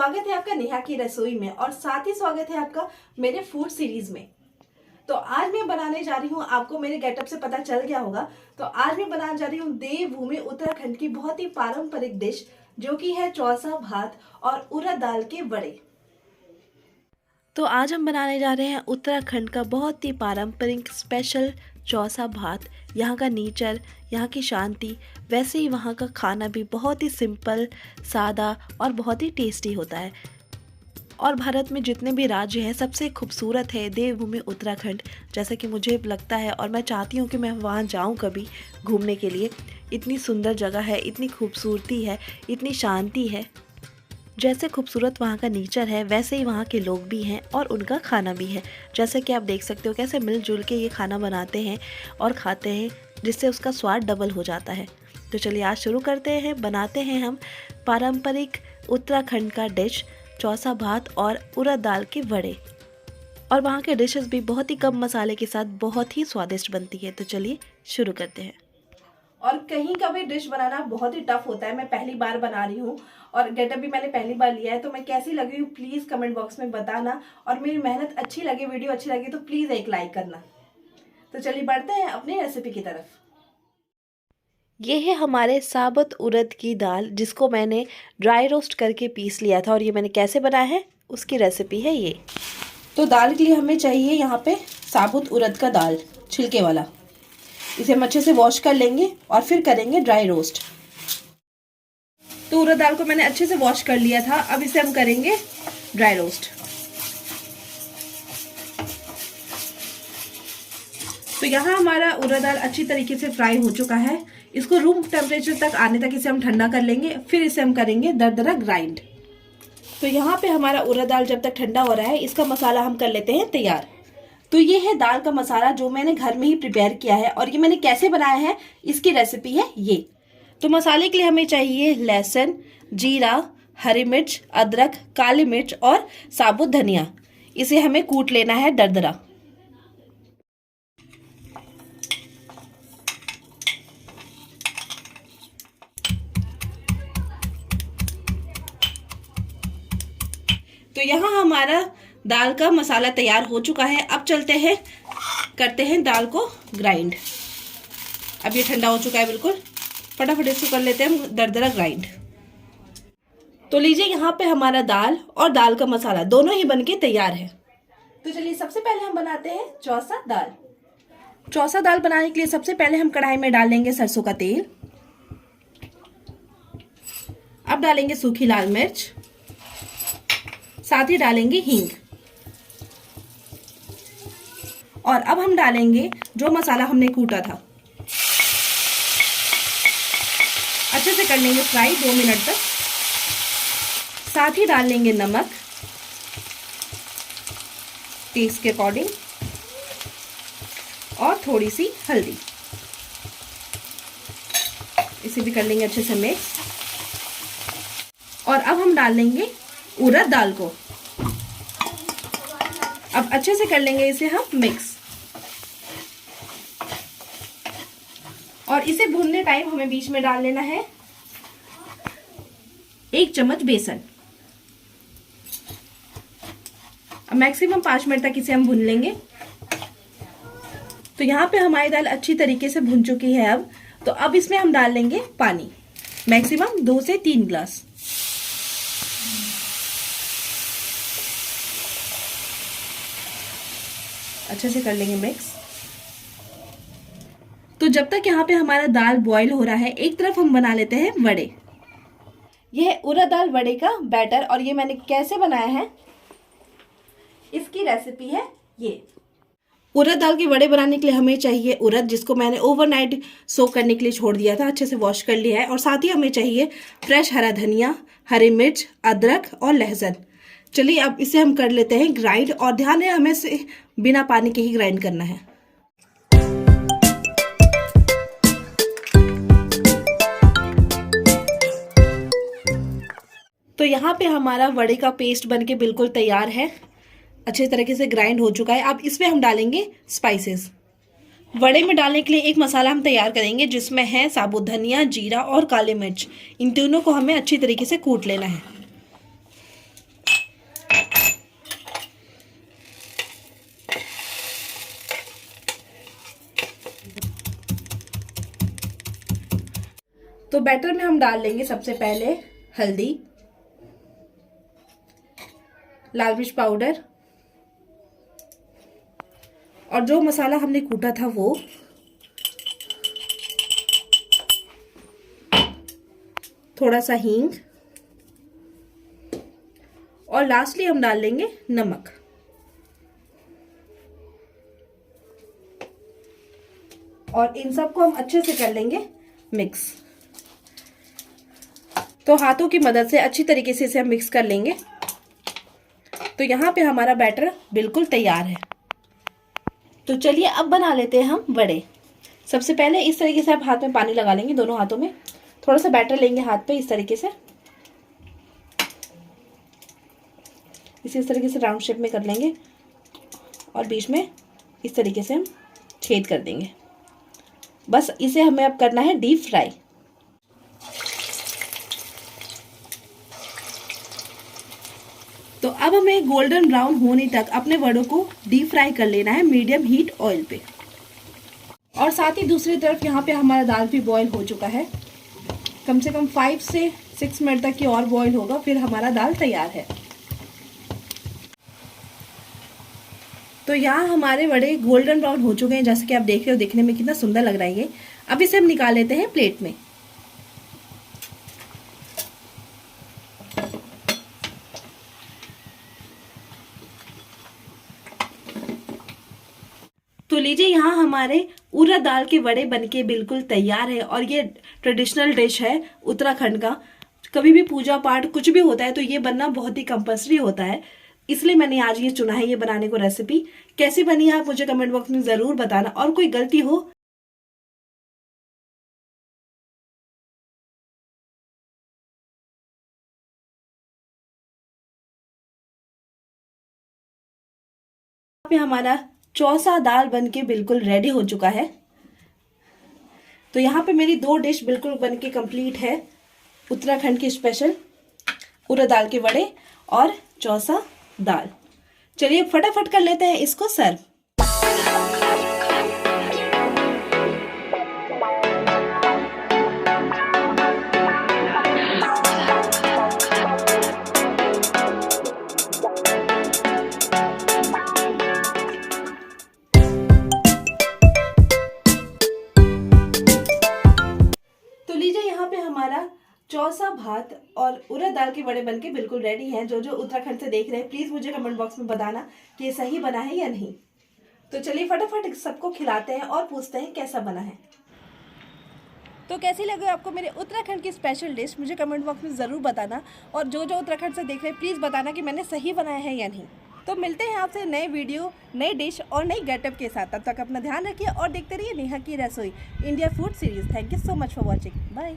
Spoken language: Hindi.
स्वागत है आपका नेहा की रसोई में और साथ ही स्वागत है आपका मेरे फूड सीरीज में। तो आज मैं बनाने जा रही हूँ, आपको मेरे गेटअप से पता चल गया होगा, तो आज मैं बनाने जा रही हूँ देवभूमि उत्तराखंड की बहुत ही पारंपरिक डिश जो कि है चौसा भात और उड़द दाल के बड़े। तो आज हम बनाने जा रहे हैं उत्तराखंड का बहुत ही पारंपरिक स्पेशल चौसा भात। यहाँ का नेचर, यहाँ की शांति, वैसे ही वहाँ का खाना भी बहुत ही सिंपल, सादा और बहुत ही टेस्टी होता है। और भारत में जितने भी राज्य हैं सबसे खूबसूरत है देवभूमि उत्तराखंड, जैसा कि मुझे लगता है और मैं चाहती हूँ कि मैं वहाँ जाऊँ कभी घूमने के लिए। इतनी सुंदर जगह है, इतनी खूबसूरती है, इतनी शांति है। जैसे खूबसूरत वहाँ का नेचर है वैसे ही वहाँ के लोग भी हैं और उनका खाना भी है। जैसे कि आप देख सकते हो कैसे मिलजुल के ये खाना बनाते हैं और खाते हैं, जिससे उसका स्वाद डबल हो जाता है। तो चलिए आज शुरू करते हैं, बनाते हैं हम पारंपरिक उत्तराखंड का डिश चौसा भात और उड़द दाल के बड़े। और वहाँ के डिशेस भी बहुत ही कम मसाले के साथ बहुत ही स्वादिष्ट बनती है। तो चलिए शुरू करते हैं। और कहीं का भी डिश बनाना बहुत ही टफ होता है। मैं पहली बार बना रही हूँ और गेटअप भी मैंने पहली बार लिया है, तो मैं कैसी लगी हूँ प्लीज़ कमेंट बॉक्स में बताना। और मेरी मेहनत अच्छी लगे, वीडियो अच्छी लगी तो प्लीज़ एक लाइक करना। तो चलिए बढ़ते हैं अपनी रेसिपी की तरफ। ये है हमारे साबुत उड़द की दाल, जिसको मैंने ड्राई रोस्ट करके पीस लिया था और ये मैंने कैसे बनाया है उसकी रेसिपी है ये। तो दाल के लिए हमें चाहिए यहाँ पे साबुत उड़द का दाल, छिलके वाला। इसे हम अच्छे से वॉश कर लेंगे और फिर करेंगे ड्राई रोस्ट। तो उड़द दाल को मैंने अच्छे से वॉश कर लिया था, अब इसे हम करेंगे ड्राई रोस्ट। तो यहाँ हमारा उड़द दाल अच्छी तरीके से फ्राई हो चुका है। इसको रूम टेम्परेचर तक आने तक इसे हम ठंडा कर लेंगे, फिर इसे हम करेंगे दरदरा ग्राइंड। तो यहाँ पे हमारा उड़द दाल जब तक ठंडा हो रहा है, इसका मसाला हम कर लेते हैं तैयार। तो ये है दाल का मसाला जो मैंने घर में ही प्रिपेयर किया है और ये मैंने कैसे बनाया है इसकी रेसिपी है ये। तो मसाले के लिए हमें चाहिए लहसुन, जीरा, हरी मिर्च, अदरक, काली मिर्च और साबुत धनिया। इसे हमें कूट लेना है दरदरा। तो यहाँ हमारा दाल का मसाला तैयार हो चुका है। अब चलते हैं, करते हैं दाल को ग्राइंड। अब ये ठंडा हो चुका है बिल्कुल, फटाफट इसको कर लेते हैं हम दरदरा ग्राइंड। तो लीजिए यहाँ पे हमारा दाल और दाल का मसाला दोनों ही बनके तैयार है। तो चलिए सबसे पहले हम बनाते हैं चौसा दाल। चौसा दाल बनाने के लिए सबसे पहले हम कढ़ाई में डालेंगे सरसों का तेल। अब डालेंगे सूखी लाल मिर्च, साथ ही डालेंगे हींग। और अब हम डालेंगे जो मसाला हमने कूटा था। अच्छे से कर लेंगे फ्राई 2 मिनट तक। साथ ही डाल लेंगे नमक टेस्ट के अकॉर्डिंग और थोड़ी सी हल्दी। इसे भी कर लेंगे अच्छे से मिक्स। और अब हम डाल लेंगे उड़द दाल को। अब अच्छे से कर लेंगे इसे हम मिक्स। और इसे भूनने टाइम हमें बीच में डाल लेना है 1 चम्मच बेसन। अब मैक्सिमम 5 मिनट तक इसे हम भून लेंगे। तो यहाँ पे हमारी दाल अच्छी तरीके से भुन चुकी है। अब तो अब इसमें हम डाल लेंगे पानी, मैक्सिमम 2 से 3 ग्लास। अच्छे से कर लेंगे मिक्स। तो जब तक यहाँ पे हमारा दाल बॉईल हो रहा है, एक तरफ हम बना लेते हैं वड़े। यह है उड़द दाल वड़े का बैटर और ये मैंने कैसे बनाया है इसकी रेसिपी है ये। उड़द दाल के वड़े बनाने के लिए हमें चाहिए उड़द, जिसको मैंने ओवरनाइट सोक करने के लिए छोड़ दिया था, अच्छे से वॉश कर लिया है। और साथ ही हमें चाहिए फ्रेश हरा धनिया, हरी मिर्च, अदरक और लहसुन। चलिए अब इसे हम कर लेते हैं ग्राइंड। और ध्यान है हमें से बिना पानी के ही ग्राइंड करना है। तो यहाँ पे हमारा वड़े का पेस्ट बनके बिल्कुल तैयार है, अच्छे तरीके से ग्राइंड हो चुका है। अब इसमें हम डालेंगे स्पाइसेस। वड़े में डालने के लिए एक मसाला हम तैयार करेंगे, जिसमें है साबुत धनिया, जीरा और काली मिर्च। इन तीनों को हमें अच्छी तरीके से कूट लेना है। तो बैटर में हम डाल लेंगे सबसे पहले हल्दी, लाल मिर्च पाउडर और जो मसाला हमने कूटा था वो, थोड़ा सा हींग और लास्टली हम डाल लेंगे नमक। और इन सबको हम अच्छे से कर लेंगे मिक्स। तो हाथों की मदद से अच्छी तरीके से इसे हम मिक्स कर लेंगे। तो यहाँ पे हमारा बैटर बिल्कुल तैयार है। तो चलिए अब बना लेते हैं हम वड़े। सबसे पहले इस तरीके से आप हाथ में पानी लगा लेंगे, दोनों हाथों में थोड़ा सा बैटर लेंगे हाथ पे इस तरीके से, इस तरीके से राउंड शेप में कर लेंगे और बीच में इस तरीके से हम छेद कर देंगे। बस इसे हमें अब करना है डीप फ्राई। तो अब हमें गोल्डन ब्राउन होने तक अपने वड़ों को डीप फ्राई कर लेना है मीडियम हीट ऑयल पे। और साथ ही दूसरी तरफ यहाँ पे हमारा दाल भी बॉईल हो चुका है। कम से कम 5 से 6 मिनट तक की और बॉईल होगा, फिर हमारा दाल तैयार है। तो यहाँ हमारे वड़े गोल्डन ब्राउन हो चुके हैं, जैसे कि आप देख रहे हो, देखने में कितना सुंदर लग रहा है ये। अब इसे हम निकाल लेते हैं प्लेट में। तो लीजिए, यहाँ हमारे उड़द दाल के वड़े बनके बिल्कुल तैयार है। और ये ट्रेडिशनल डिश है उत्तराखंड का। कभी भी पूजा पाठ कुछ भी होता है तो ये बनना बहुत ही कंपल्सरी होता है, इसलिए मैंने आज ये चुना है ये बनाने को। रेसिपी कैसी बनी है आप मुझे कमेंट बॉक्स में जरूर बताना, और कोई गलती हो पे। हमारा चौसा दाल बनके बिल्कुल रेडी हो चुका है। तो यहाँ पे मेरी 2 डिश बिल्कुल बनके कंप्लीट है, उत्तराखंड की स्पेशल उड़द दाल के वड़े और चौसा दाल। चलिए फटाफट कर लेते हैं इसको सर्व। तो लीजिए, यहाँ पे हमारा चौसा भात और उड़द दाल के वड़े बनके बिल्कुल रेडी हैं। जो जो उत्तराखंड से देख रहे हैं प्लीज मुझे कमेंट बॉक्स में बताना कि ये सही बना है या नहीं। तो चलिए फटाफट सबको खिलाते हैं और पूछते हैं कैसा बना है। तो कैसी लगी आपको मेरे उत्तराखंड की स्पेशल डिश, मुझे कमेंट बॉक्स में ज़रूर बताना। और जो जो उत्तराखंड से देख रहे हैं प्लीज़ बताना कि मैंने सही बनाया है या नहीं। तो मिलते हैं आपसे नए वीडियो, नई डिश और नई गेटअप के साथ। तब तक अपना ध्यान रखिए और देखते रहिए नेहा की रसोई India food series. Thank you so much for watching. Bye.